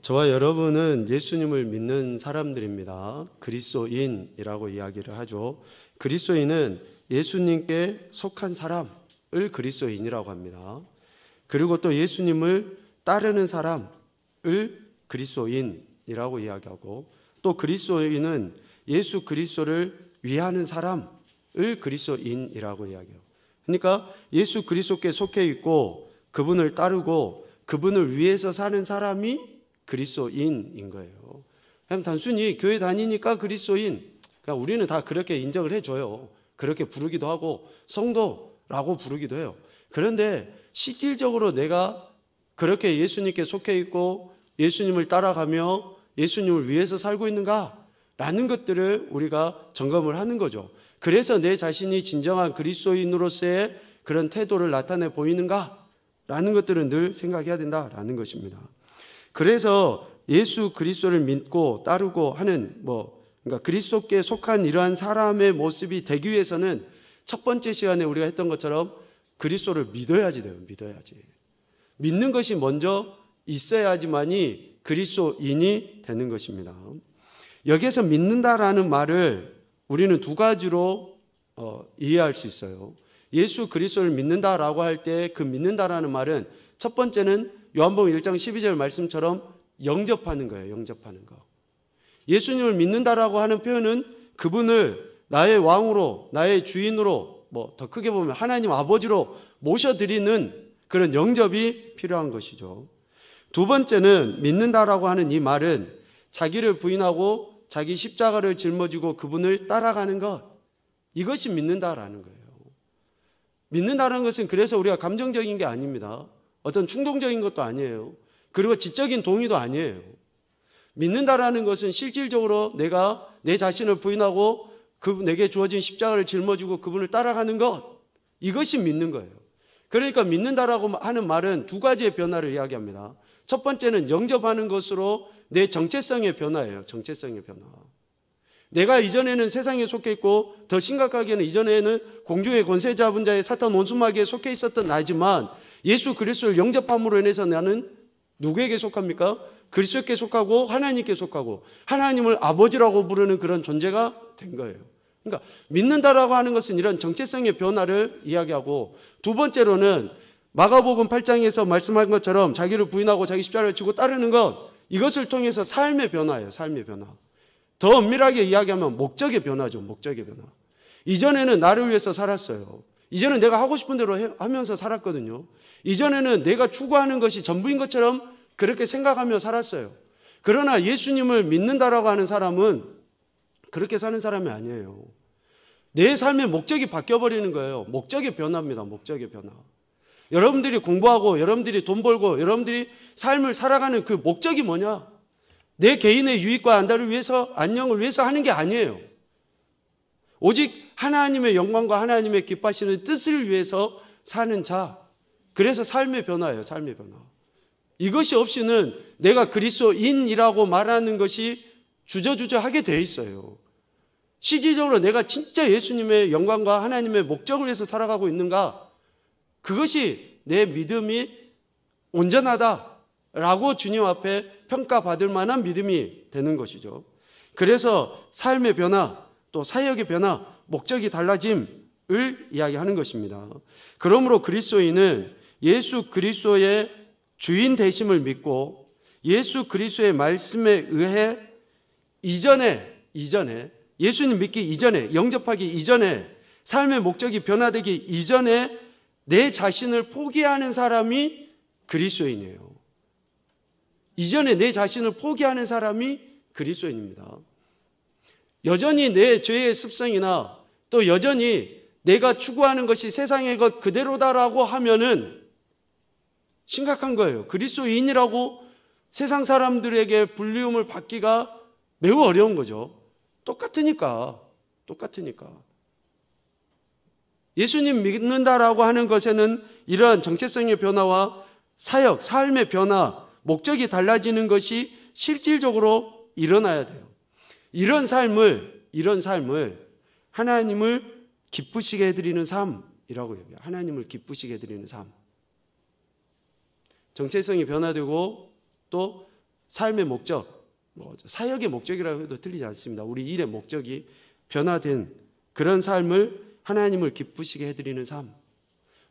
저와 여러분은 예수님을 믿는 사람들입니다. 그리스도인이라고 이야기를 하죠. 그리스도인은 예수님께 속한 사람을 그리스도인이라고 합니다. 그리고 또 예수님을 따르는 사람을 그리스도인이라고 이야기하고, 또 그리스도인은 예수 그리스도를 위하는 사람을 그리스도인이라고 이야기해요. 그러니까 예수 그리스도께 속해 있고 그분을 따르고 그분을 위해서 사는 사람이 그리스도인인 거예요. 그냥 단순히 교회 다니니까 그리스도인, 그러니까 우리는 다 그렇게 인정을 해줘요. 그렇게 부르기도 하고 성도라고 부르기도 해요. 그런데 실질적으로 내가 그렇게 예수님께 속해 있고 예수님을 따라가며 예수님을 위해서 살고 있는가? 라는 것들을 우리가 점검을 하는 거죠. 그래서 내 자신이 진정한 그리스도인으로서의 그런 태도를 나타내 보이는가? 라는 것들은 늘 생각해야 된다라는 것입니다. 그래서 예수 그리스도를 믿고 따르고 하는 그러니까 그리스도께 속한 이러한 사람의 모습이 되기 위해서는 첫 번째 시간에 우리가 했던 것처럼 그리스도를 믿어야지 돼요. 믿어야지. 믿는 것이 먼저 있어야지만이 그리스도인이 되는 것입니다. 여기에서 믿는다라는 말을 우리는 두 가지로 이해할 수 있어요. 예수 그리스도를 믿는다라고 할 때 그 믿는다라는 말은 첫 번째는 요한복음 1장 12절 말씀처럼 영접하는 거예요. 영접하는 거. 예수님을 믿는다라고 하는 표현은 그분을 나의 왕으로, 나의 주인으로, 더 크게 보면 하나님 아버지로 모셔드리는 그런 영접이 필요한 것이죠. 두 번째는 믿는다라고 하는 이 말은 자기를 부인하고 자기 십자가를 짊어지고 그분을 따라가는 것, 이것이 믿는다라는 거예요. 믿는다는 것은 그래서 우리가 감정적인 게 아닙니다. 어떤 충동적인 것도 아니에요. 그리고 지적인 동의도 아니에요. 믿는다라는 것은 실질적으로 내가 내 자신을 부인하고 내게 주어진 십자가를 짊어지고 그분을 따라가는 것, 이것이 믿는 거예요. 그러니까 믿는다라고 하는 말은 두 가지의 변화를 이야기합니다. 첫 번째는 영접하는 것으로 내 정체성의 변화예요. 정체성의 변화. 내가 이전에는 세상에 속해 있고 더 심각하게는 이전에는 공중의 권세 잡은 자의 사탄 원수마귀에 속해 있었던 나지만 예수 그리스도를 영접함으로 인해서 나는 누구에게 속합니까? 그리스도께 속하고 하나님께 속하고 하나님을 아버지라고 부르는 그런 존재가 된 거예요. 그러니까 믿는다라고 하는 것은 이런 정체성의 변화를 이야기하고, 두 번째로는 마가복음 8장에서 말씀한 것처럼 자기를 부인하고 자기 십자가를 지고 따르는 것, 이것을 통해서 삶의 변화예요. 삶의 변화. 더 엄밀하게 이야기하면 목적의 변화죠. 목적의 변화. 이전에는 나를 위해서 살았어요. 이제는 내가 하고 싶은 대로 하면서 살았거든요. 이전에는 내가 추구하는 것이 전부인 것처럼 그렇게 생각하며 살았어요. 그러나 예수님을 믿는다라고 하는 사람은 그렇게 사는 사람이 아니에요. 내 삶의 목적이 바뀌어버리는 거예요. 목적의 변화입니다. 목적의 변화. 여러분들이 공부하고 여러분들이 돈 벌고 여러분들이 삶을 살아가는 그 목적이 뭐냐? 내 개인의 유익과 안달을 위해서, 안녕을 위해서 하는 게 아니에요. 오직 하나님의 영광과 하나님의 기뻐하시는 뜻을 위해서 사는 자. 그래서 삶의 변화예요. 삶의 변화. 이것이 없이는 내가 그리스도인이라고 말하는 것이 주저주저하게 돼 있어요. 실질적으로 내가 진짜 예수님의 영광과 하나님의 목적을 위해서 살아가고 있는가? 그것이 내 믿음이 온전하다라고 주님 앞에 평가받을 만한 믿음이 되는 것이죠. 그래서 삶의 변화, 또 사역의 변화, 목적이 달라짐을 이야기하는 것입니다. 그러므로 그리스도인은 예수 그리스도의 주인 되심을 믿고 예수 그리스도의 말씀에 의해 이전에 예수님 믿기 이전에, 영접하기 이전에, 삶의 목적이 변화되기 이전에 내 자신을 포기하는 사람이 그리스도인이에요. 이전에 내 자신을 포기하는 사람이 그리스도인입니다. 여전히 내 죄의 습성이나 또 여전히 내가 추구하는 것이 세상의 것 그대로다라고 하면은 심각한 거예요. 그리스도인이라고 세상 사람들에게 불리움을 받기가 매우 어려운 거죠. 똑같으니까. 예수님 믿는다라고 하는 것에는 이러한 정체성의 변화와 사역, 삶의 변화, 목적이 달라지는 것이 실질적으로 일어나야 돼요. 이런 삶을 하나님을 기쁘시게 해드리는 삶이라고 얘기해요. 하나님을 기쁘시게 해드리는 삶. 정체성이 변화되고 또 삶의 목적, 사역의 목적이라고 해도 틀리지 않습니다. 우리 일의 목적이 변화된 그런 삶을 하나님을 기쁘시게 해드리는 삶.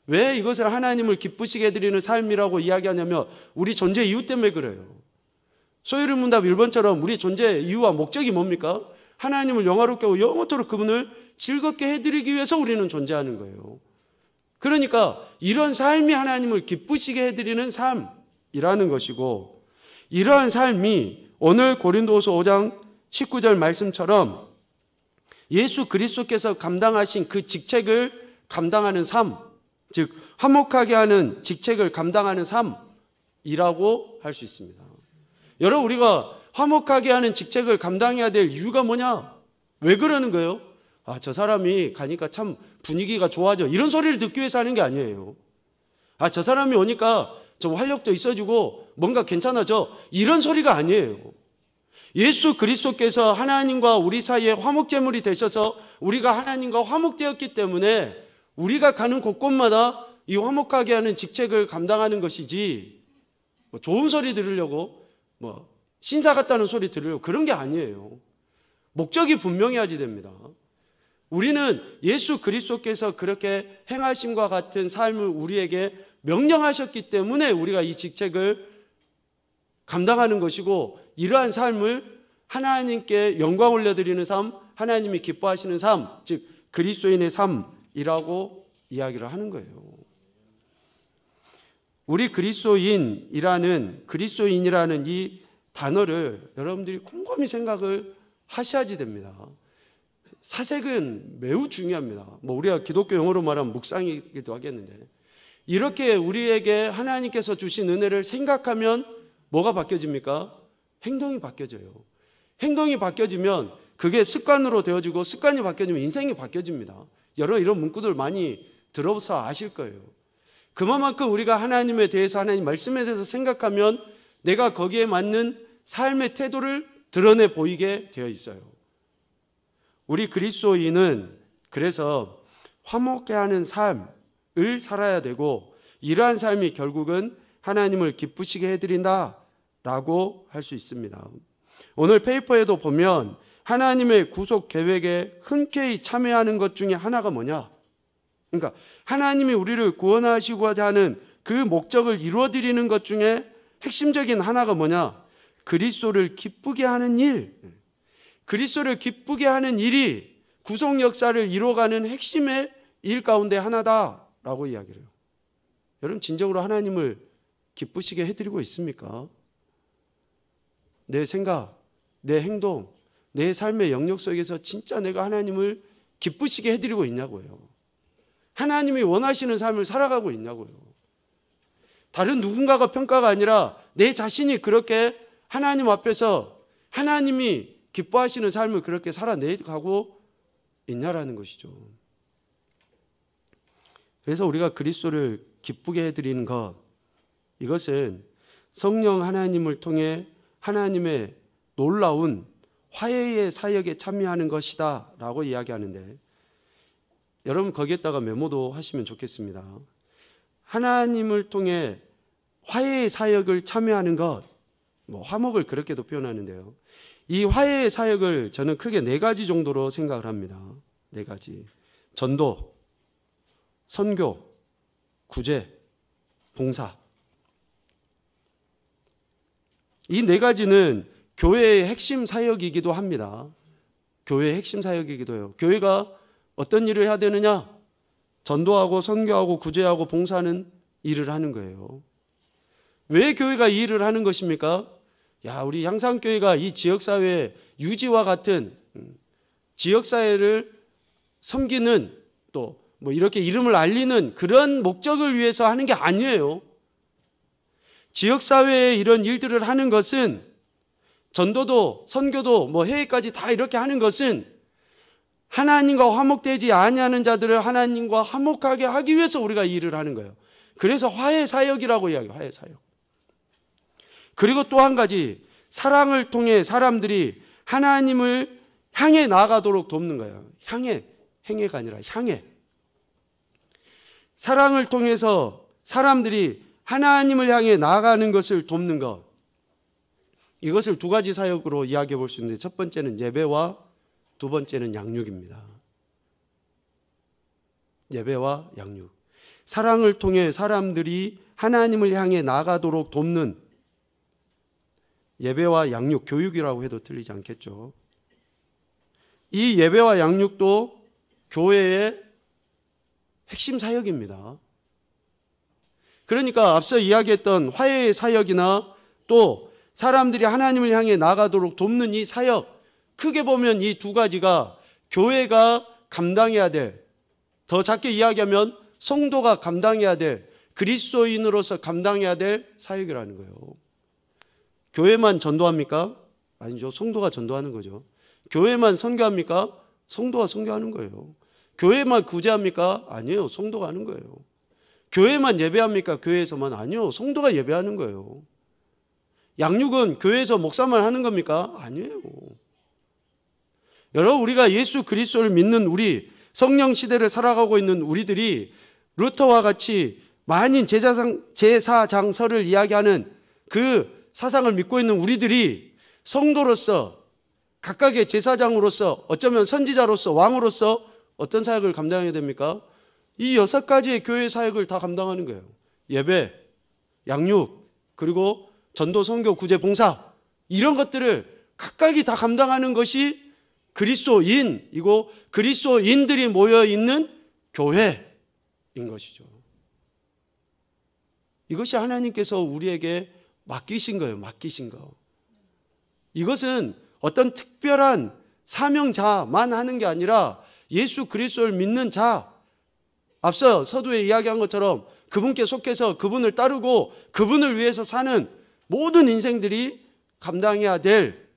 왜 이것을 하나님을 기쁘시게 해드리는 삶이라고 이야기하냐면 우리 존재 이유 때문에 그래요. 소요리문답 1번처럼 우리 존재 이유와 목적이 뭡니까? 하나님을 영화롭게 하고 영원토록 그분을 즐겁게 해드리기 위해서 우리는 존재하는 거예요. 그러니까 이런 삶이 하나님을 기쁘시게 해드리는 삶이라는 것이고, 이러한 삶이 오늘 고린도후서 5장 19절 말씀처럼 예수 그리스도께서 감당하신 그 직책을 감당하는 삶, 즉 화목하게 하는 직책을 감당하는 삶이라고 할 수 있습니다. 여러분, 우리가 화목하게 하는 직책을 감당해야 될 이유가 뭐냐? 왜 그러는 거예요? 저 사람이 가니까 참 분위기가 좋아져, 이런 소리를 듣기 위해서 하는 게 아니에요. 저 사람이 오니까 좀 활력도 있어지고 뭔가 괜찮아져, 이런 소리가 아니에요. 예수 그리스도께서 하나님과 우리 사이에 화목제물이 되셔서 우리가 하나님과 화목되었기 때문에 우리가 가는 곳곳마다 이 화목하게 하는 직책을 감당하는 것이지, 좋은 소리 들으려고 신사 같다는 소리 들으려고 그런 게 아니에요. 목적이 분명해야지 됩니다. 우리는 예수 그리스도께서 그렇게 행하심과 같은 삶을 우리에게 명령하셨기 때문에 우리가 이 직책을 감당하는 것이고, 이러한 삶을 하나님께 영광 올려드리는 삶, 하나님이 기뻐하시는 삶, 즉 그리스도인의 삶이라고 이야기를 하는 거예요. 우리 그리스도인이라는 이 단어를 여러분들이 곰곰이 생각을 하셔야지 됩니다. 사색은 매우 중요합니다. 우리가 기독교 용어로 말하면 묵상이기도 하겠는데, 이렇게 우리에게 하나님께서 주신 은혜를 생각하면 뭐가 바뀌어집니까? 행동이 바뀌어져요. 행동이 바뀌어지면 그게 습관으로 되어지고, 습관이 바뀌어지면 인생이 바뀌어집니다. 여러분, 이런 문구들 많이 들어서 아실 거예요. 그만큼 우리가 하나님에 대해서, 하나님 말씀에 대해서 생각하면 내가 거기에 맞는 삶의 태도를 드러내 보이게 되어 있어요. 우리 그리스도인은 그래서 화목해 하는 삶을 살아야 되고, 이러한 삶이 결국은 하나님을 기쁘시게 해드린다라고 할 수 있습니다. 오늘 페이퍼에도 보면 하나님의 구속 계획에 흔쾌히 참여하는 것 중에 하나가 뭐냐? 그러니까 하나님이 우리를 구원하시고자 하는 그 목적을 이루어드리는 것 중에 핵심적인 하나가 뭐냐? 그리스도를 기쁘게 하는 일. 그리스도를 기쁘게 하는 일이 구속 역사를 이루어가는 핵심의 일 가운데 하나다라고 이야기를 해요. 여러분, 진정으로 하나님을 기쁘시게 해드리고 있습니까? 내 생각, 내 행동, 내 삶의 영역 속에서 진짜 내가 하나님을 기쁘시게 해드리고 있냐고요. 하나님이 원하시는 삶을 살아가고 있냐고요. 다른 누군가가 평가가 아니라 내 자신이 그렇게 하나님 앞에서 하나님이 기뻐하시는 삶을 그렇게 살아내가고 있냐라는 것이죠. 그래서 우리가 그리스도를 기쁘게 해드리는 것, 이것은 성령 하나님을 통해 하나님의 놀라운 화해의 사역에 참여하는 것이다 라고 이야기하는데, 여러분 거기에다가 메모도 하시면 좋겠습니다. 하나님을 통해 화해의 사역을 참여하는 것, 화목을 그렇게도 표현하는데요, 이 화해의 사역을 저는 크게 4가지 정도로 생각을 합니다. 4가지. 전도, 선교, 구제, 봉사. 이 4가지는 교회의 핵심 사역이기도 합니다. 교회의 핵심 사역이기도 해요. 교회가 어떤 일을 해야 되느냐? 전도하고 선교하고 구제하고 봉사하는 일을 하는 거예요. 왜 교회가 이 일을 하는 것입니까? 우리 향상교회가 이 지역사회 유지와 같은 지역사회를 섬기는, 또 이렇게 이름을 알리는 그런 목적을 위해서 하는 게 아니에요. 지역사회에 이런 일들을 하는 것은, 전도도 선교도 해외까지 다 이렇게 하는 것은 하나님과 화목되지 아니하는 자들을 하나님과 화목하게 하기 위해서 우리가 이 일을 하는 거예요. 그래서 화해 사역이라고 이야기해요. 화해 사역. 그리고 또 한 가지, 사랑을 통해 사람들이 하나님을 향해 나아가도록 돕는 거예요. 행해가 아니라 향해. 사랑을 통해서 사람들이 하나님을 향해 나아가는 것을 돕는 것. 이것을 두 가지 사역으로 이야기해 볼 수 있는데, 첫 번째는 예배와 두 번째는 양육입니다. 예배와 양육. 사랑을 통해 사람들이 하나님을 향해 나아가도록 돕는 예배와 양육, 교육이라고 해도 틀리지 않겠죠. 이 예배와 양육도 교회의 핵심 사역입니다. 그러니까 앞서 이야기했던 화해의 사역이나 또 사람들이 하나님을 향해 나아가도록 돕는 이 사역, 크게 보면 이 두 가지가 교회가 감당해야 될, 더 작게 이야기하면 성도가 감당해야 될, 그리스도인으로서 감당해야 될 사역이라는 거예요. 교회만 전도합니까? 아니죠. 성도가 전도하는 거죠. 교회만 선교합니까? 성도가 선교하는 거예요. 교회만 구제합니까? 아니에요. 성도가 하는 거예요. 교회만 예배합니까? 교회에서만? 아니요. 성도가 예배하는 거예요. 양육은 교회에서 목사만 하는 겁니까? 아니에요. 여러분, 우리가 예수 그리스도를 믿는 우리, 성령 시대를 살아가고 있는 우리들이 루터와 같이 만인 제사장설을 이야기하는 그 사상을 믿고 있는 우리들이 성도로서, 각각의 제사장으로서, 어쩌면 선지자로서, 왕으로서 어떤 사역을 감당해야 됩니까? 이 6가지의 교회 사역을 다 감당하는 거예요. 예배, 양육, 그리고 전도, 선교, 구제, 봉사, 이런 것들을 각각이 다 감당하는 것이 그리스도인이고 그리스도인들이 모여있는 교회인 것이죠. 이것이 하나님께서 우리에게 맡기신 거예요. 맡기신 거. 이것은 어떤 특별한 사명자만 하는 게 아니라 예수 그리스도를 믿는 자, 앞서 서두에 이야기한 것처럼 그분께 속해서 그분을 따르고 그분을 위해서 사는 모든 인생들이 감당해야 될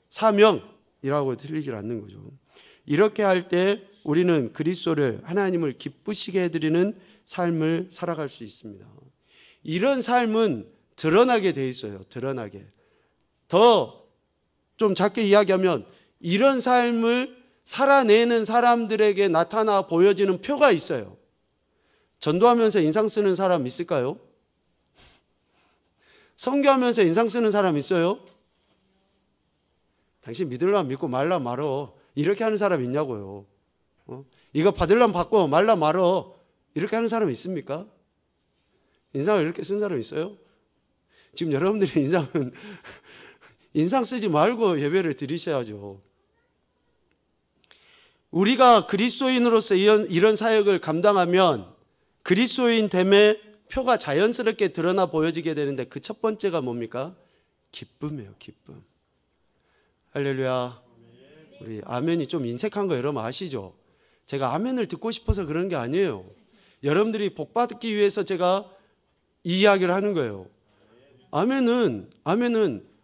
사명이라고 들리질 않는 거죠. 이렇게 할 때 우리는 그리스도를, 하나님을 기쁘시게 해드리는 삶을 살아갈 수 있습니다. 이런 삶은 드러나게 돼 있어요. 드러나게. 더 좀 작게 이야기하면 이런 삶을 살아내는 사람들에게 나타나 보여지는 표가 있어요. 전도하면서 인상 쓰는 사람 있을까요? 선교하면서 인상 쓰는 사람 있어요? 당신 믿으려면 믿고 말라 말어. 이렇게 하는 사람 있냐고요. 이거 받으려면 받고 말라 말어. 이렇게 하는 사람 있습니까? 인상을 이렇게 쓴 사람 있어요? 지금 여러분들의 인상은 인상 쓰지 말고 예배를 드리셔야죠. 우리가 그리스도인으로서 이런 사역을 감당하면 그리스도인 됨의 표가 자연스럽게 드러나 보여지게 되는데, 그 첫 번째가 뭡니까? 기쁨이에요. 기쁨. 할렐루야. 우리 아멘이 좀 인색한 거 여러분 아시죠? 제가 아멘을 듣고 싶어서 그런 게 아니에요. 여러분들이 복 받기 위해서 제가 이 이야기를 하는 거예요. 아멘은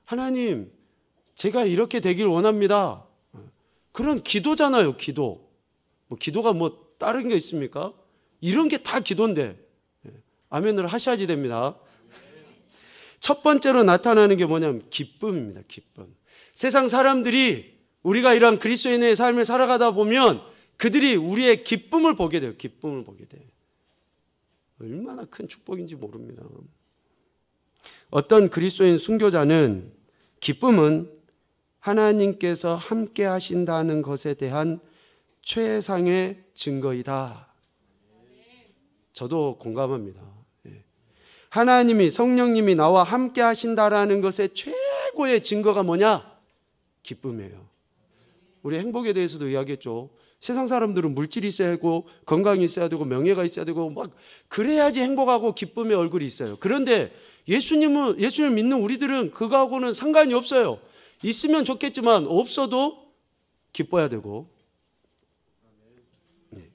하나님, 제가 이렇게 되길 원합니다. 그런 기도잖아요. 기도. 기도가 다른 게 있습니까? 이런 게 다 기도인데 아멘을 하셔야지 됩니다. 첫 번째로 나타나는 게 뭐냐면 기쁨입니다. 기쁨. 세상 사람들이 우리가 이런 그리스도인의 삶을 살아가다 보면 그들이 우리의 기쁨을 보게 돼요. 기쁨을 보게 돼요. 얼마나 큰 축복인지 모릅니다. 어떤 그리스도인 순교자는 기쁨은 하나님께서 함께 하신다는 것에 대한 최상의 증거이다. 저도 공감합니다. 하나님이, 성령님이 나와 함께 하신다라는 것의 최고의 증거가 뭐냐? 기쁨이에요. 우리 행복에 대해서도 이야기했죠. 세상 사람들은 물질이 있어야 하고 건강이 있어야 되고 명예가 있어야 되고 막 그래야지 행복하고 기쁨의 얼굴이 있어요. 그런데 예수님을 믿는 우리들은 그거하고는 상관이 없어요. 있으면 좋겠지만 없어도 기뻐야 되고,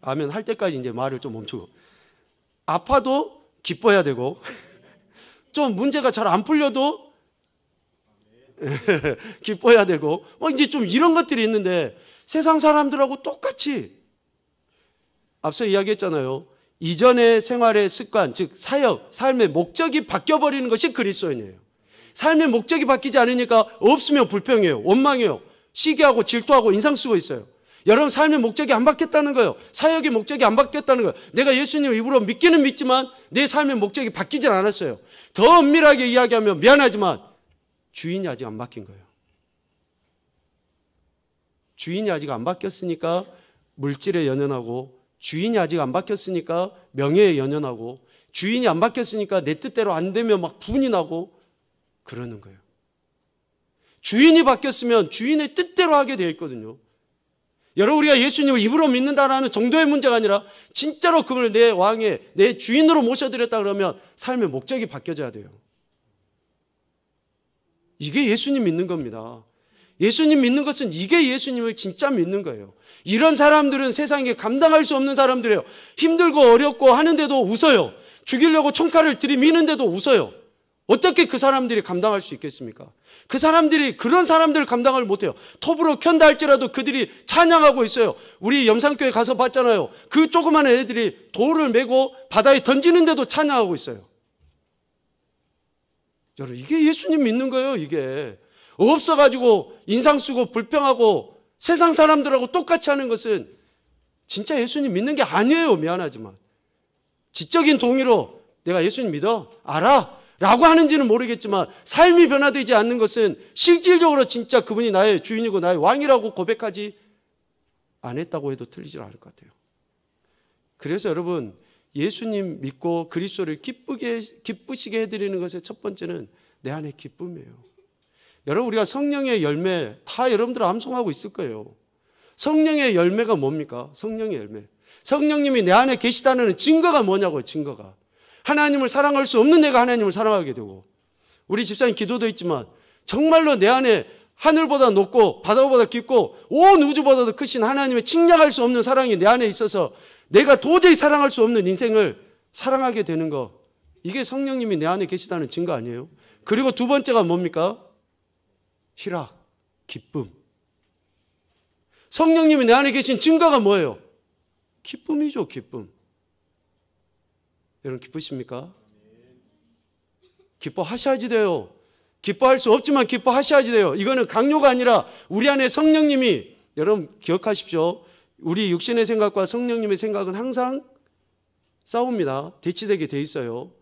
아멘 할 때까지 이제 말을 좀 멈추고, 아파도 기뻐야 되고, 좀 문제가 잘 안 풀려도 기뻐야 되고, 이제 좀 이런 것들이 있는데 세상 사람들하고 똑같이 앞서 이야기했잖아요. 이전의 생활의 습관, 즉 사역, 삶의 목적이 바뀌어버리는 것이 그리스도인이에요. 삶의 목적이 바뀌지 않으니까 없으면 불평해요. 원망해요. 시기하고 질투하고 인상 쓰고 있어요. 여러분, 삶의 목적이 안 바뀌었다는 거예요. 사역의 목적이 안 바뀌었다는 거예요. 내가 예수님 입으로 믿기는 믿지만 내 삶의 목적이 바뀌질 않았어요. 더 엄밀하게 이야기하면 미안하지만 주인이 아직 안 바뀐 거예요. 주인이 아직 안 바뀌었으니까 물질에 연연하고, 주인이 아직 안 바뀌었으니까 명예에 연연하고, 주인이 안 바뀌었으니까 내 뜻대로 안 되면 막 분이 나고 그러는 거예요. 주인이 바뀌었으면 주인의 뜻대로 하게 되어 있거든요. 여러분, 우리가 예수님을 입으로 믿는다라는 정도의 문제가 아니라 진짜로 그분을 내 왕의, 내 주인으로 모셔드렸다 그러면 삶의 목적이 바뀌어져야 돼요. 이게 예수님 믿는 겁니다. 예수님 믿는 것은 이게 예수님을 진짜 믿는 거예요. 이런 사람들은 세상에 감당할 수 없는 사람들이에요. 힘들고 어렵고 하는데도 웃어요. 죽이려고 총칼을 들이미는데도 웃어요. 어떻게 그 사람들이 감당할 수 있겠습니까? 그 사람들이 그런 사람들을 감당을 못해요. 톱으로 켠다 할지라도 그들이 찬양하고 있어요. 우리 염산교회 가서 봤잖아요. 그 조그만 애들이 돌을 메고 바다에 던지는데도 찬양하고 있어요. 여러분, 이게 예수님 믿는 거예요. 이게 없어가지고 인상 쓰고 불평하고 세상 사람들하고 똑같이 하는 것은 진짜 예수님 믿는 게 아니에요. 미안하지만 지적인 동의로 내가 예수님 믿어? 알아? 라고 하는지는 모르겠지만 삶이 변화되지 않는 것은 실질적으로 진짜 그분이 나의 주인이고 나의 왕이라고 고백하지 않았다고 해도 틀리지 않을 것 같아요. 그래서 여러분, 예수님 믿고 그리스도를 기쁘시게 해드리는 것의 첫 번째는 내 안에 기쁨이에요. 여러분, 우리가 성령의 열매 다 여러분들 암송하고 있을 거예요. 성령의 열매가 뭡니까? 성령의 열매. 성령님이 내 안에 계시다는 증거가 뭐냐고요. 증거가. 하나님을 사랑할 수 없는 내가 하나님을 사랑하게 되고, 우리 집사님 기도도 있지만 정말로 내 안에 하늘보다 높고 바다보다 깊고 온 우주보다도 크신 하나님의 측량할 수 없는 사랑이 내 안에 있어서 내가 도저히 사랑할 수 없는 인생을 사랑하게 되는 거, 이게 성령님이 내 안에 계시다는 증거 아니에요? 그리고 두 번째가 뭡니까? 희락, 기쁨. 성령님이 내 안에 계신 증거가 뭐예요? 기쁨이죠, 기쁨. 여러분, 기쁘십니까? 기뻐하셔야지 돼요. 기뻐할 수 없지만 기뻐하셔야지 돼요. 이거는 강요가 아니라 우리 안에 성령님이, 여러분 기억하십시오. 우리 육신의 생각과 성령님의 생각은 항상 싸웁니다. 대치되게 돼 있어요.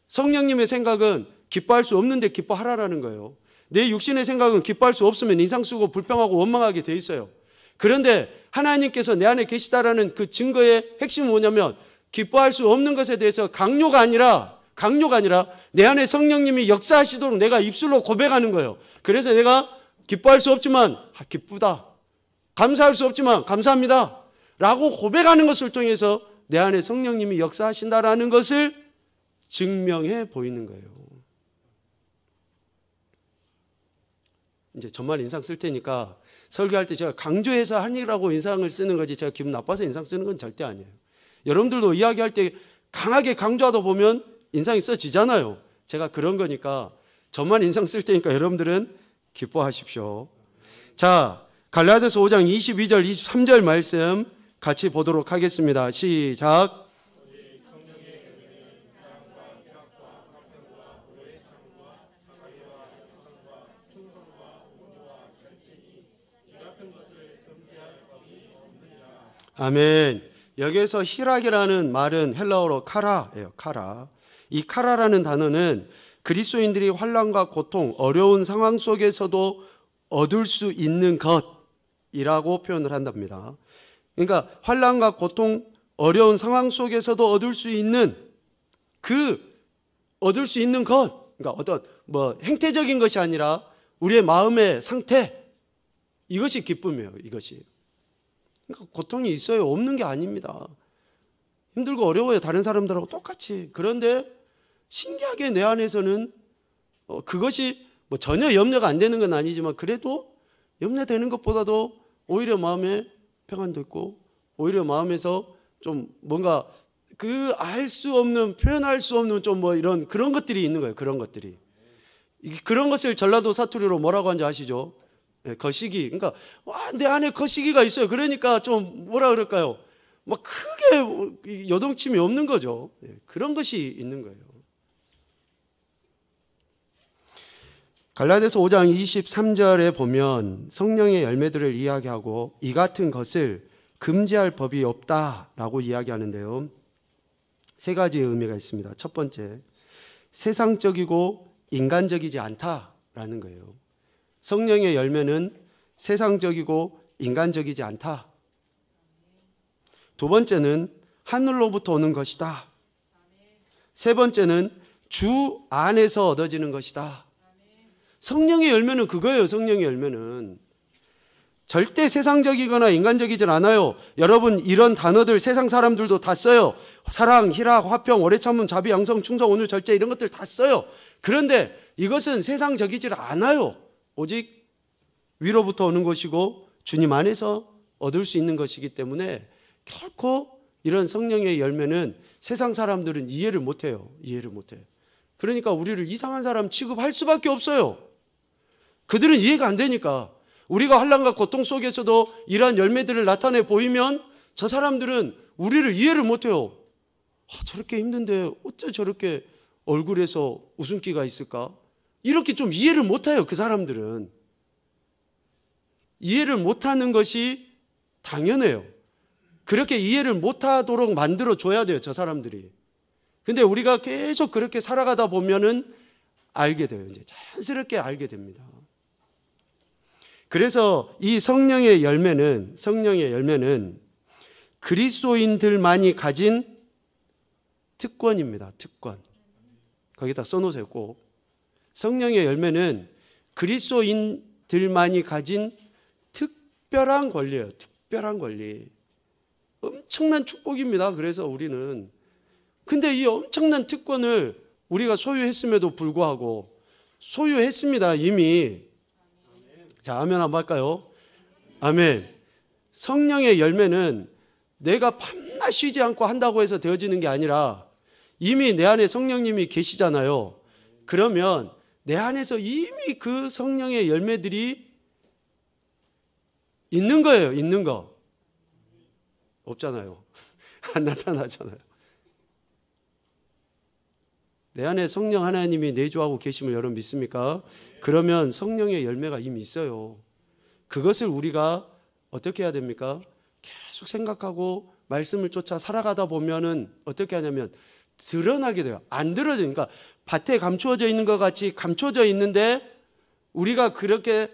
성령님의 생각은 기뻐할 수 없는데 기뻐하라라는 거예요. 내 육신의 생각은 기뻐할 수 없으면 인상 쓰고 불평하고 원망하게 돼 있어요. 그런데 하나님께서 내 안에 계시다라는 그 증거의 핵심은 뭐냐면, 기뻐할 수 없는 것에 대해서 강요가 아니라 내 안에 성령님이 역사하시도록 내가 입술로 고백하는 거예요. 그래서 내가 기뻐할 수 없지만 기쁘다, 감사할 수 없지만 감사합니다 라고 고백하는 것을 통해서 내 안에 성령님이 역사하신다라는 것을 증명해 보이는 거예요. 이제 저만 인상 쓸 테니까 설교할 때 제가 강조해서 하니라고 인상을 쓰는 거지, 제가 기분 나빠서 인상 쓰는 건 절대 아니에요. 여러분들도 이야기할 때 강하게 강조하다 보면 인상이 써지잖아요. 제가 그런 거니까 저만 인상 쓸 테니까 여러분들은 기뻐하십시오. 자, 갈라디아서 5장 22절 23절 말씀 같이 보도록 하겠습니다. 시작. 아멘. 여기에서 희락이라는 말은 헬라어로 카라예요. 카라. 이 카라라는 단어는 그리스도인들이 환난과 고통, 어려운 상황 속에서도 얻을 수 있는 것이라고 표현을 한답니다. 그러니까 환난과 고통, 어려운 상황 속에서도 얻을 수 있는 것, 그러니까 어떤 행태적인 것이 아니라 우리의 마음의 상태, 이것이 기쁨이에요. 이것이. 그러니까 고통이 있어요. 없는 게 아닙니다. 힘들고 어려워요. 다른 사람들하고 똑같이. 그런데 신기하게 내 안에서는 그것이 전혀 염려가 안 되는 건 아니지만 그래도 염려되는 것보다도 오히려 마음에 평안도 있고, 오히려 마음에서 좀 뭔가 알 수 없는, 표현할 수 없는 좀 이런 그런 것들이 있는 거예요. 그런 것들이. 그런 것을 전라도 사투리로 뭐라고 하는지 아시죠? 거시기. 그러니까 내 안에 거시기가 있어요. 그러니까 좀 뭐라 그럴까요? 막 크게 요동침이 없는 거죠. 그런 것이 있는 거예요. 갈라디아서 5장 23절에 보면 성령의 열매들을 이야기하고 이 같은 것을 금지할 법이 없다라고 이야기하는데요. 세 가지의 의미가 있습니다. 첫 번째, 세상적이고 인간적이지 않다라는 않다라는 거예요. 성령의 열매는 세상적이고 인간적이지 않다. 두 번째는 하늘로부터 오는 것이다. 세 번째는 주 안에서 얻어지는 것이다. 성령의 열매는 그거예요. 성령의 열매는 절대 세상적이거나 인간적이지 않아요. 여러분, 이런 단어들 세상 사람들도 다 써요. 사랑, 희락, 화평, 오래 참음, 자비, 양성, 충성, 온유, 절제, 이런 것들 다 써요. 그런데 이것은 세상적이지 않아요. 오직 위로부터 오는 것이고 주님 안에서 얻을 수 있는 것이기 때문에 결코 이런 성령의 열매는 세상 사람들은 이해를 못해요. 이해를 못해요. 그러니까 우리를 이상한 사람 취급할 수밖에 없어요. 그들은 이해가 안 되니까. 우리가 환난과 고통 속에서도 이러한 열매들을 나타내 보이면 저 사람들은 우리를 이해를 못해요. 저렇게 힘든데 어째 저렇게 얼굴에서 웃음기가 있을까? 이렇게 좀 이해를 못해요. 그 사람들은. 이해를 못하는 것이 당연해요. 그렇게 이해를 못하도록 만들어줘야 돼요. 저 사람들이. 근데 우리가 계속 그렇게 살아가다 보면은 알게 돼요. 이제 자연스럽게 알게 됩니다. 그래서 이 성령의 열매는 그리스도인들만이 가진 특권입니다. 특권. 거기다 써놓으세요. 꼭. 성령의 열매는 그리스도인들만이 가진 특별한 권리예요. 특별한 권리. 엄청난 축복입니다. 그래서 우리는. 근데 이 엄청난 특권을 우리가 소유했음에도 불구하고 소유했습니다. 이미. 자, 아멘 한번 할까요? 아멘. 성령의 열매는 내가 밤낮 쉬지 않고 한다고 해서 되어지는 게 아니라 이미 내 안에 성령님이 계시잖아요. 그러면 내 안에서 이미 그 성령의 열매들이 있는 거예요. 있는 거. 없잖아요. 안 나타나잖아요. 내 안에 성령 하나님이 내주하고 계심을 여러분 믿습니까? 그러면 성령의 열매가 이미 있어요. 그것을 우리가 어떻게 해야 됩니까? 계속 생각하고 말씀을 쫓아 살아가다 보면은 어떻게 하냐면 드러나게 돼요. 안 드러져요. 그러니까 밭에 감추어져 있는 것 같이 감춰져 있는데 우리가 그렇게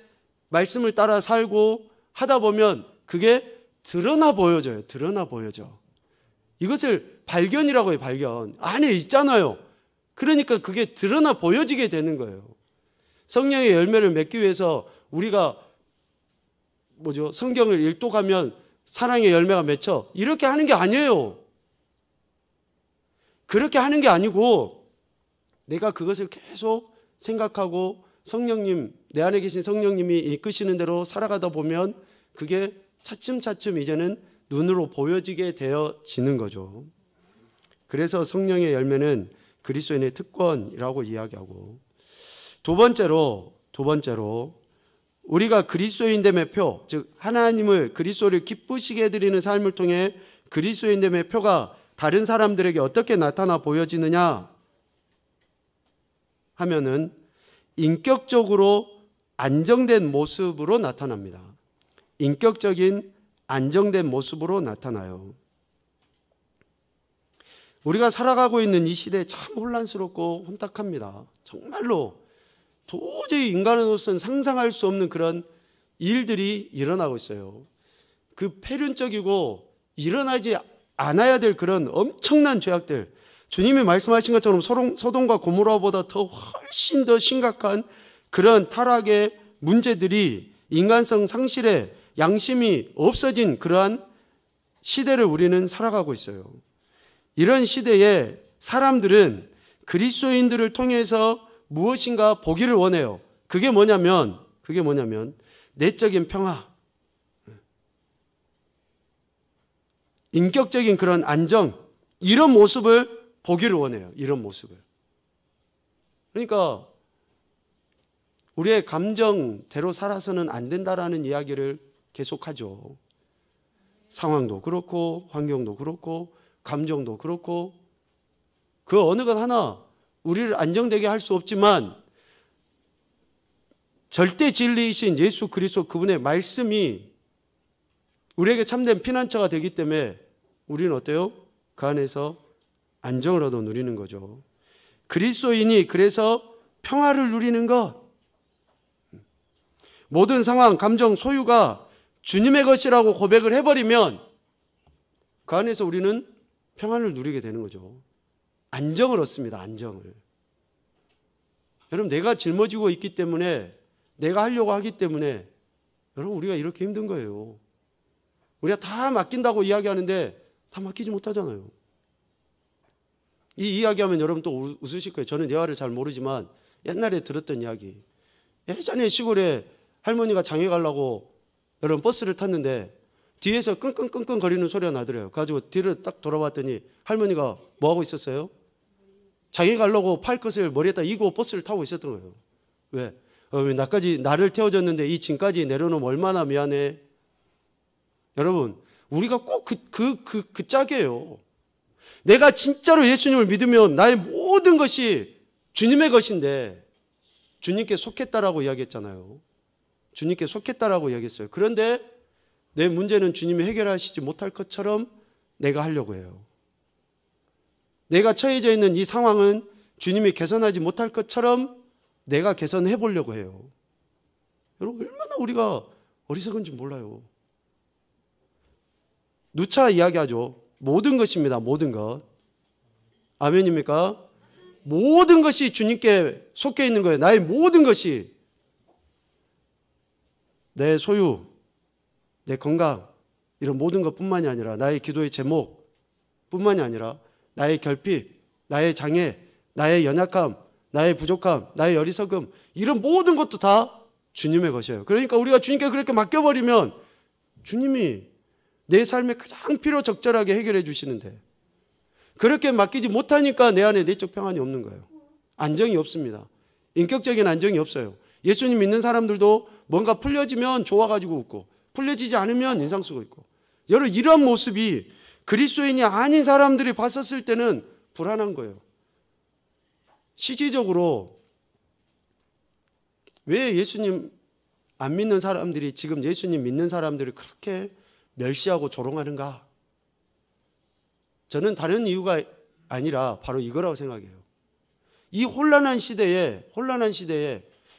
말씀을 따라 살고 하다 보면 그게 드러나 보여져요. 드러나 보여져. 이것을 발견이라고 해요. 발견. 안에 있잖아요. 그러니까 그게 드러나 보여지게 되는 거예요. 성령의 열매를 맺기 위해서 우리가 성경을 일독하면 사랑의 열매가 맺혀. 이렇게 하는 게 아니에요. 그렇게 하는 게 아니고 내가 그것을 계속 생각하고 성령님, 내 안에 계신 성령님이 이끄시는 대로 살아가다 보면 그게 차츰차츰 이제는 눈으로 보여지게 되어지는 거죠. 그래서 성령의 열매는 그리스도인의 특권이라고 이야기하고, 두 번째로 우리가 그리스도인됨의 표, 즉 하나님을 그리스도를 기쁘시게 해드리는 삶을 통해 그리스도인됨의 표가 다른 사람들에게 어떻게 나타나 보여지느냐 하면은 인격적으로 안정된 모습으로 나타납니다. 인격적인 안정된 모습으로 나타나요. 우리가 살아가고 있는 이 시대에 참 혼란스럽고 혼탁합니다. 정말로 도저히 인간으로서는 상상할 수 없는 그런 일들이 일어나고 있어요. 그 폐륜적이고 일어나지 않아야 될 그런 엄청난 죄악들, 주님이 말씀하신 것처럼 소돔과 고모라보다 더 훨씬 더 심각한 그런 타락의 문제들이 인간성 상실에 양심이 없어진 그러한 시대를 우리는 살아가고 있어요. 이런 시대에 사람들은 그리스도인들을 통해서 무엇인가 보기를 원해요. 그게 뭐냐면 내적인 평화, 인격적인 그런 안정, 이런 모습을 보기를 원해요. 이런 모습을. 그러니까 우리의 감정대로 살아서는 안 된다라는 이야기를 계속하죠. 상황도 그렇고 환경도 그렇고 감정도 그렇고 그 어느 것 하나 우리를 안정되게 할 수 없지만 절대 진리이신 예수 그리스도 그분의 말씀이 우리에게 참된 피난처가 되기 때문에 우리는 어때요? 그 안에서 안정을 얻어 누리는 거죠. 그리스도인이 그래서 평화를 누리는 것, 모든 상황, 감정, 소유가 주님의 것이라고 고백을 해버리면 그 안에서 우리는 평안을 누리게 되는 거죠. 안정을 얻습니다. 안정을. 여러분, 내가 짊어지고 있기 때문에, 내가 하려고 하기 때문에 여러분, 우리가 이렇게 힘든 거예요. 우리가 다 맡긴다고 이야기하는데 다 맡기지 못하잖아요. 이 이야기하면 여러분 또 웃으실 거예요. 저는 예화를 잘 모르지만 옛날에 들었던 이야기. 예전에 시골에 할머니가 장에 가려고 여러분 버스를 탔는데 뒤에서 끙끙끙끙 거리는 소리가 나더래요. 그래가지고 뒤를 딱 돌아봤더니 할머니가 뭐하고 있었어요? 장에 가려고 팔 것을 머리에다 이고 버스를 타고 있었던 거예요. 왜? 나를 태워줬는데 이 짐까지 내려놓으면 얼마나 미안해. 여러분, 우리가 꼭 그 짝이에요. 내가 진짜로 예수님을 믿으면 나의 모든 것이 주님의 것인데, 주님께 속했다라고 이야기했잖아요. 주님께 속했다라고 이야기했어요. 그런데 내 문제는 주님이 해결하시지 못할 것처럼 내가 하려고 해요. 내가 처해져 있는 이 상황은 주님이 개선하지 못할 것처럼 내가 개선해 보려고 해요. 여러분, 얼마나 우리가 어리석은지 몰라요. 누차 이야기하죠. 모든 것입니다. 모든 것. 아멘입니까? 모든 것이 주님께 속해 있는 거예요. 나의 모든 것이. 내 소유, 내 건강, 이런 모든 것뿐만이 아니라 나의 기도의 제목뿐만이 아니라 나의 결핍, 나의 장애, 나의 연약함, 나의 부족함, 나의 어리석음, 이런 모든 것도 다 주님의 것이에요. 그러니까 우리가 주님께 그렇게 맡겨버리면 주님이 내 삶에 가장 필요적절하게 해결해 주시는데, 그렇게 맡기지 못하니까 내 안에 내적 평안이 없는 거예요. 안정이 없습니다. 인격적인 안정이 없어요. 예수님 믿는 사람들도 뭔가 풀려지면 좋아가지고 웃고, 풀려지지 않으면 인상 쓰고 있고. 여러분, 이런 모습이 그리스도인이 아닌 사람들이 봤었을 때는 불안한 거예요. 실질적으로 왜 예수님 안 믿는 사람들이 지금 예수님 믿는 사람들을 그렇게 멸시하고 조롱하는가? 저는 다른 이유가 아니라 바로 이거라고 생각해요. 이 혼란한 시대에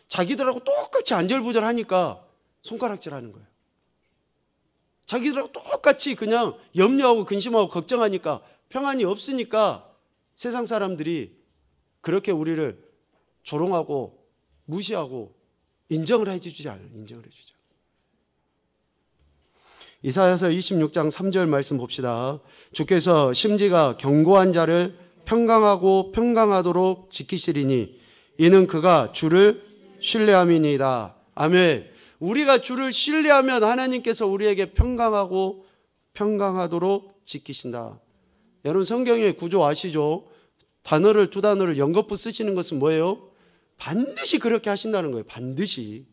자기들하고 똑같이 안절부절하니까 손가락질하는 거예요. 자기들하고 똑같이 그냥 염려하고 근심하고 걱정하니까, 평안이 없으니까 세상 사람들이 그렇게 우리를 조롱하고 무시하고 인정을 해주지 않아요. 인정을 해주죠. 이사야서 26장 3절 말씀 봅시다. 주께서 심지가 견고한 자를 평강하고 평강하도록 지키시리니 이는 그가 주를 신뢰함이니이다. 아멘. 우리가 주를 신뢰하면 하나님께서 우리에게 평강하고 평강하도록 지키신다. 여러분, 성경의 구조 아시죠? 두 단어를 연거푸 쓰시는 것은 뭐예요? 반드시 그렇게 하신다는 거예요. 반드시.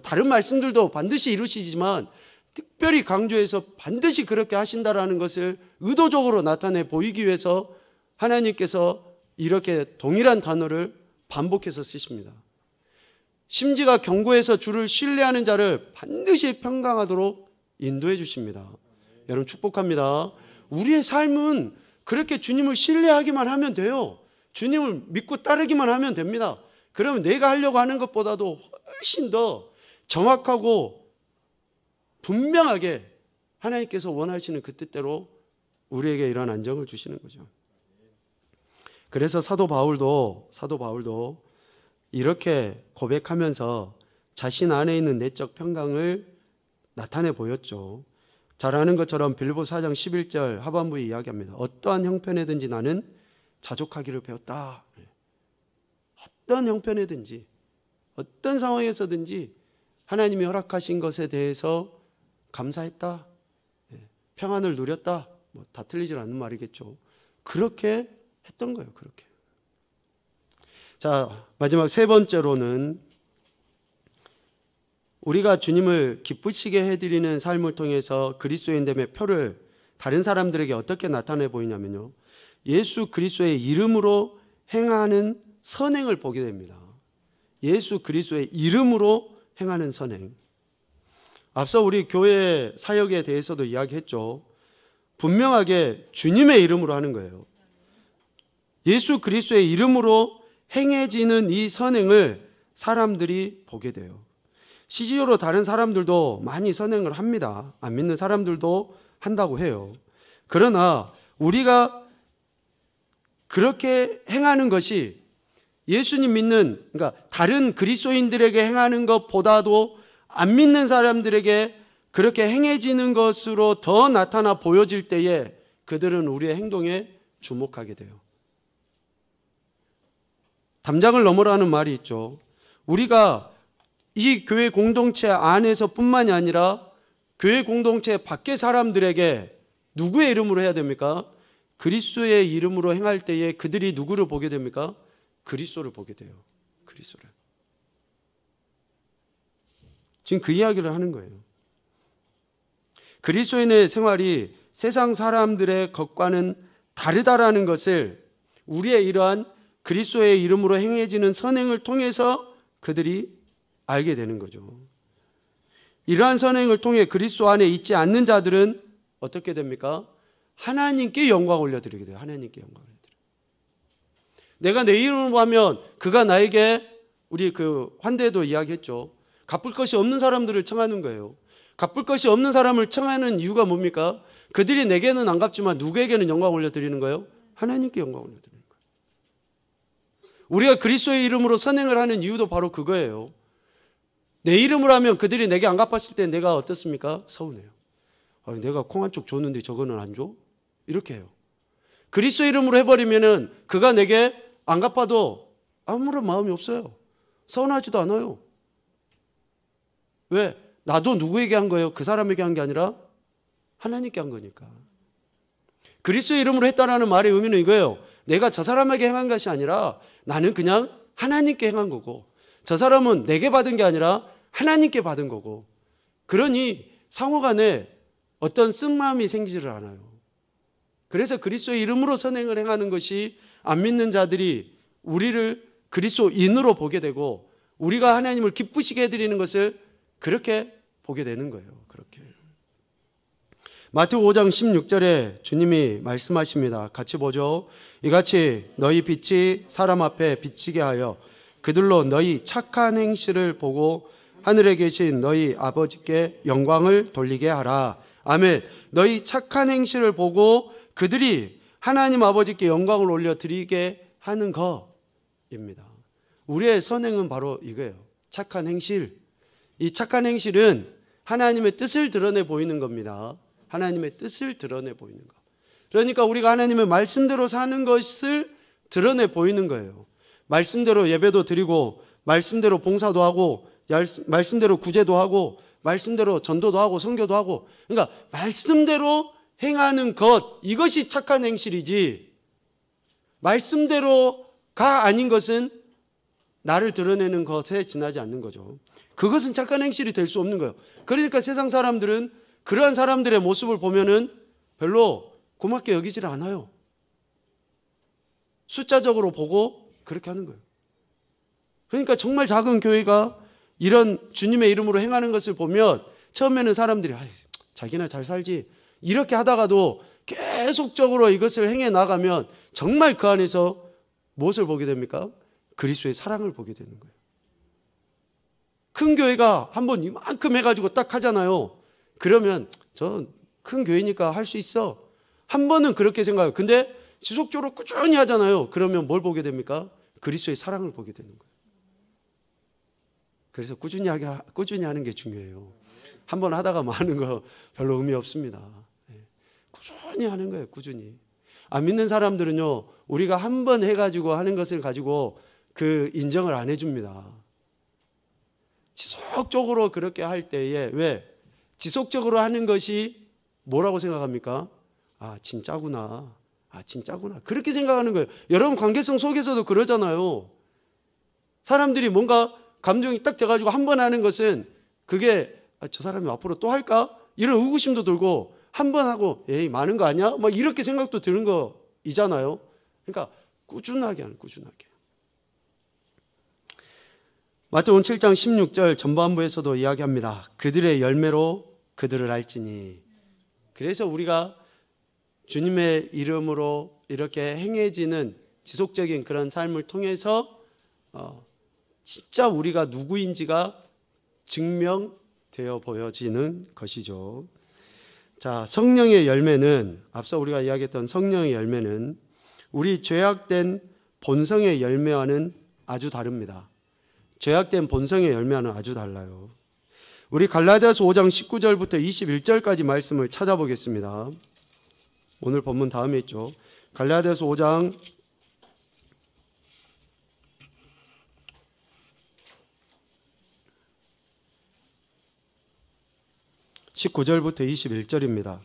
다른 말씀들도 반드시 이루시지만 특별히 강조해서 반드시 그렇게 하신다라는 것을 의도적으로 나타내 보이기 위해서 하나님께서 이렇게 동일한 단어를 반복해서 쓰십니다. 심지가 견고해서 주를 신뢰하는 자를 반드시 평강하도록 인도해 주십니다. 여러분, 축복합니다. 우리의 삶은 그렇게 주님을 신뢰하기만 하면 돼요. 주님을 믿고 따르기만 하면 됩니다. 그러면 내가 하려고 하는 것보다도 훨씬 더 정확하고 분명하게 하나님께서 원하시는 그 뜻대로 우리에게 이런 안정을 주시는 거죠. 그래서 사도 바울도 이렇게 고백하면서 자신 안에 있는 내적 평강을 나타내 보였죠. 잘 아는 것처럼 빌립보서 4장 11절 하반부에 이야기합니다. 어떠한 형편에든지 나는 자족하기를 배웠다. 어떤 형편에든지 어떤 상황에서든지 하나님이 허락하신 것에 대해서 감사했다. 평안을 누렸다. 다 틀리질 않는 말이겠죠. 그렇게 했던 거예요. 그렇게. 자, 마지막 세 번째로는 우리가 주님을 기쁘시게 해드리는 삶을 통해서 그리스도인됨의 표를 다른 사람들에게 어떻게 나타내 보이냐면요, 예수 그리스도의 이름으로 행하는 선행을 보게 됩니다. 예수 그리스도의 이름으로 행하는 선행. 앞서 우리 교회 사역에 대해서도 이야기했죠. 분명하게 주님의 이름으로 하는 거예요. 예수 그리스도의 이름으로 행해지는 이 선행을 사람들이 보게 돼요. 실질적으로 다른 사람들도 많이 선행을 합니다. 안 믿는 사람들도 한다고 해요. 그러나 우리가 그렇게 행하는 것이 예수님 믿는, 그러니까 다른 그리스도인들에게 행하는 것보다도 안 믿는 사람들에게 그렇게 행해지는 것으로 더 나타나 보여질 때에 그들은 우리의 행동에 주목하게 돼요. 담장을 넘어라는 말이 있죠. 우리가 이 교회 공동체 안에서뿐만이 아니라 교회 공동체 밖의 사람들에게 누구의 이름으로 해야 됩니까? 그리스도의 이름으로 행할 때에 그들이 누구를 보게 됩니까? 그리스도를 보게 돼요. 그리스도를. 지금 그 이야기를 하는 거예요. 그리스도인의 생활이 세상 사람들의 것과는 다르다라는 것을 우리의 이러한 그리스도의 이름으로 행해지는 선행을 통해서 그들이 알게 되는 거죠. 이러한 선행을 통해 그리스도 안에 있지 않는 자들은 어떻게 됩니까? 하나님께 영광 올려드리게 돼요. 하나님께 영광 올려드려요. 내가 내 이름으로 하면 그가 나에게, 우리 그 환대에도 이야기했죠. 갚을 것이 없는 사람들을 청하는 거예요. 갚을 것이 없는 사람을 청하는 이유가 뭡니까? 그들이 내게는 안 갚지만 누구에게는 영광 올려드리는 거예요? 하나님께 영광 올려드리는 거예요. 우리가 그리스도의 이름으로 선행을 하는 이유도 바로 그거예요. 내 이름으로 하면 그들이 내게 안 갚았을 때 내가 어떻습니까? 서운해요. 내가 콩 한 쪽 줬는데 저거는 안 줘? 이렇게 해요. 그리스도 이름으로 해버리면은 그가 내게 안 갚아도 아무런 마음이 없어요. 서운하지도 않아요. 왜? 나도 누구에게 한 거예요? 그 사람에게 한 게 아니라 하나님께 한 거니까. 그리스도 이름으로 했다라는 말의 의미는 이거예요. 내가 저 사람에게 행한 것이 아니라 나는 그냥 하나님께 행한 거고, 저 사람은 내게 받은 게 아니라 하나님께 받은 거고, 그러니 상호간에 어떤 쓴마음이 생기지를 않아요. 그래서 그리스도의 이름으로 선행을 행하는 것이 안 믿는 자들이 우리를 그리스도인으로 보게 되고 우리가 하나님을 기쁘시게 해드리는 것을 그렇게 보게 되는 거예요. 그렇게. 마태복음 5장 16절에 주님이 말씀하십니다. 같이 보죠. 이같이 너희 빛이 사람 앞에 비치게 하여 그들로 너희 착한 행실을 보고 하늘에 계신 너희 아버지께 영광을 돌리게 하라. 아멘. 너희 착한 행실을 보고 그들이 하나님 아버지께 영광을 올려드리게 하는 것입니다. 우리의 선행은 바로 이거예요. 착한 행실. 이 착한 행실은 하나님의 뜻을 드러내 보이는 겁니다. 하나님의 뜻을 드러내 보이는 것. 그러니까 우리가 하나님의 말씀대로 사는 것을 드러내 보이는 거예요. 말씀대로 예배도 드리고, 말씀대로 봉사도 하고, 말씀대로 구제도 하고, 말씀대로 전도도 하고, 선교도 하고, 그러니까 말씀대로 행하는 것, 이것이 착한 행실이지, 말씀대로가 아닌 것은 나를 드러내는 것에 지나지 않는 거죠. 그것은 착한 행실이 될 수 없는 거예요. 그러니까 세상 사람들은 그러한 사람들의 모습을 보면은 별로 고맙게 여기지를 않아요. 숫자적으로 보고 그렇게 하는 거예요. 그러니까 정말 작은 교회가 이런 주님의 이름으로 행하는 것을 보면 처음에는 사람들이 자기나 잘 살지 이렇게 하다가도 계속적으로 이것을 행해 나가면 정말 그 안에서 무엇을 보게 됩니까? 그리스도의 사랑을 보게 되는 거예요. 큰 교회가 한번 이만큼 해가지고 딱 하잖아요. 그러면 저 큰 교회니까 할 수 있어. 한 번은 그렇게 생각해요. 근데 지속적으로 꾸준히 하잖아요. 그러면 뭘 보게 됩니까? 그리스도의 사랑을 보게 되는 거예요. 그래서 꾸준히 하는 게 중요해요. 한 번 하다가 마는 거 별로 의미 없습니다. 꾸준히 하는 거예요. 꾸준히. 안 믿는 사람들은요, 우리가 한 번 해가지고 하는 것을 가지고 그 인정을 안 해줍니다. 지속적으로 그렇게 할 때에, 왜? 지속적으로 하는 것이 뭐라고 생각합니까? 진짜구나. 진짜구나. 그렇게 생각하는 거예요. 여러분 관계성 속에서도 그러잖아요. 사람들이 뭔가 감정이 딱 돼가지고 한 번 하는 것은 그게 저 사람이 앞으로 또 할까? 이런 의구심도 들고 한 번 하고 에이 많은 거 아니야? 막 이렇게 생각도 드는 거이잖아요. 그러니까 꾸준하게 하는, 꾸준하게. 마태복음 7장 16절 전반부에서도 이야기합니다. 그들의 열매로 그들을 알지니. 그래서 우리가 주님의 이름으로 이렇게 행해지는 지속적인 그런 삶을 통해서 진짜 우리가 누구인지가 증명되어 보여지는 것이죠. 자, 성령의 열매는, 앞서 우리가 이야기했던 성령의 열매는 우리 죄악된 본성의 열매와는 아주 다릅니다. 죄악된 본성의 열매와는 아주 달라요. 우리 갈라디아서 5장 19절부터 21절까지 말씀을 찾아보겠습니다. 오늘 본문 다음에 있죠. 갈라디아서 5장 19절부터 21절입니다.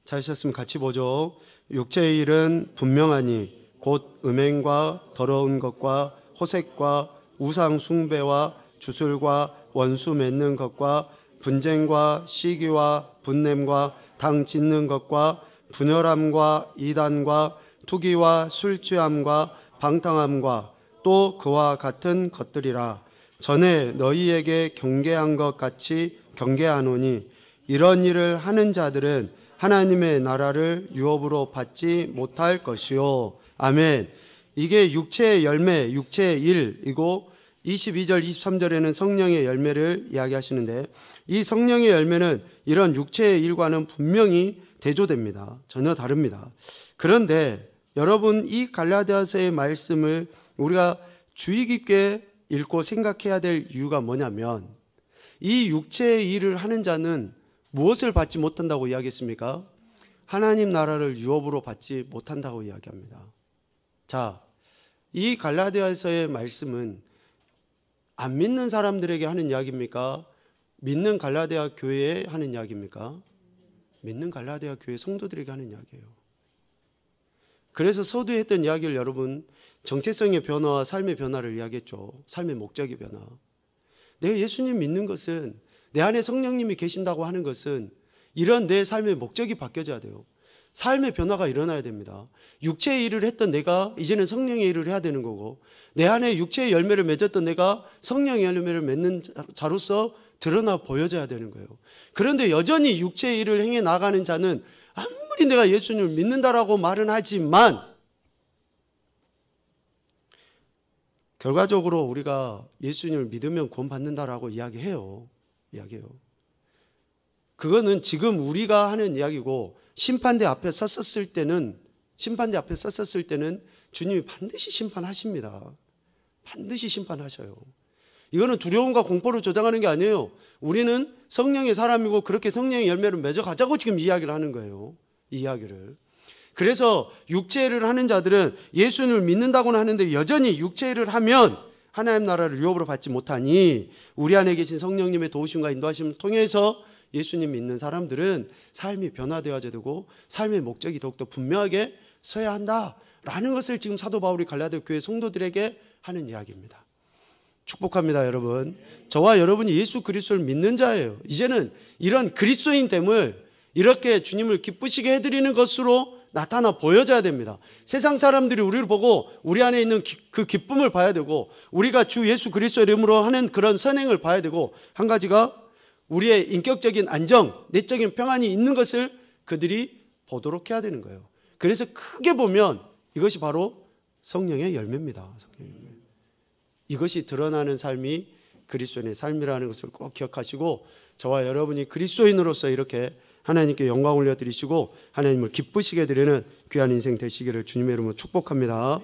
찾으셨으면 같이 보죠. 육체의 일은 분명하니 곧 음행과 더러운 것과 호색과 우상 숭배와 주술과 원수 맺는 것과 분쟁과 시기와 분냄과 당 찢는 것과 분열함과 이단과 투기와 술 취함과 방탕함과 또 그와 같은 것들이라. 전에 너희에게 경계한 것 같이 경계하노니 이런 일을 하는 자들은 하나님의 나라를 유업으로 받지 못할 것이요. 아멘. 이게 육체의 열매, 육체의 일이고 22절, 23절에는 성령의 열매를 이야기하시는데 이 성령의 열매는 이런 육체의 일과는 분명히 대조됩니다. 전혀 다릅니다. 그런데 여러분, 이 갈라디아서의 말씀을 우리가 주의 깊게 읽고 생각해야 될 이유가 뭐냐면 이 육체의 일을 하는 자는 무엇을 받지 못한다고 이야기했습니까? 하나님 나라를 유업으로 받지 못한다고 이야기합니다. 자, 이 갈라디아서의 말씀은 안 믿는 사람들에게 하는 이야기입니까? 믿는 갈라디아 교회에 하는 이야기입니까? 믿는 갈라디아 교회 성도들에게 하는 이야기예요. 그래서 서두에 했던 이야기를 여러분, 정체성의 변화와 삶의 변화를 이야기했죠. 삶의 목적의 변화. 내가 예수님 믿는 것은, 내 안에 성령님이 계신다고 하는 것은 이런 내 삶의 목적이 바뀌어져야 돼요. 삶의 변화가 일어나야 됩니다. 육체의 일을 했던 내가 이제는 성령의 일을 해야 되는 거고, 내 안에 육체의 열매를 맺었던 내가 성령의 열매를 맺는 자로서 드러나 보여져야 되는 거예요. 그런데 여전히 육체의 일을 행해 나가는 자는 아무리 내가 예수님을 믿는다라고 말은 하지만 결과적으로 우리가 예수님을 믿으면 구원받는다라고 이야기해요. 그거는 지금 우리가 하는 이야기고 심판대 앞에 섰었을 때는 주님이 반드시 심판하십니다. 반드시 심판하셔요. 이거는 두려움과 공포를 조장하는 게 아니에요. 우리는 성령의 사람이고 그렇게 성령의 열매를 맺어가자고 지금 이야기를 하는 거예요. 이 이야기를. 그래서 육체를 하는 자들은 예수님을 믿는다고는 하는데 여전히 육체를 하면 하나님 나라를 유업으로 받지 못하니 우리 안에 계신 성령님의 도우심과 인도하심을 통해서 예수님 믿는 사람들은 삶이 변화되어야 되고 삶의 목적이 더욱더 분명하게 서야 한다라는 것을 지금 사도 바울이 갈라디아 교회 성도들에게 하는 이야기입니다. 축복합니다, 여러분. 저와 여러분이 예수 그리스도를 믿는 자예요. 이제는 이런 그리스도인됨을 이렇게 주님을 기쁘시게 해드리는 것으로 나타나 보여져야 됩니다. 세상 사람들이 우리를 보고 우리 안에 있는 그 기쁨을 봐야 되고 우리가 주 예수 그리스도 이름으로 하는 그런 선행을 봐야 되고 한 가지가 우리의 인격적인 안정, 내적인 평안이 있는 것을 그들이 보도록 해야 되는 거예요. 그래서 크게 보면 이것이 바로 성령의 열매입니다. 성령의 열매. 이것이 드러나는 삶이 그리스도인의 삶이라는 것을 꼭 기억하시고 저와 여러분이 그리스도인으로서 이렇게 하나님께 영광 올려드리시고 하나님을 기쁘시게 드리는 귀한 인생 되시기를 주님의 이름으로 축복합니다.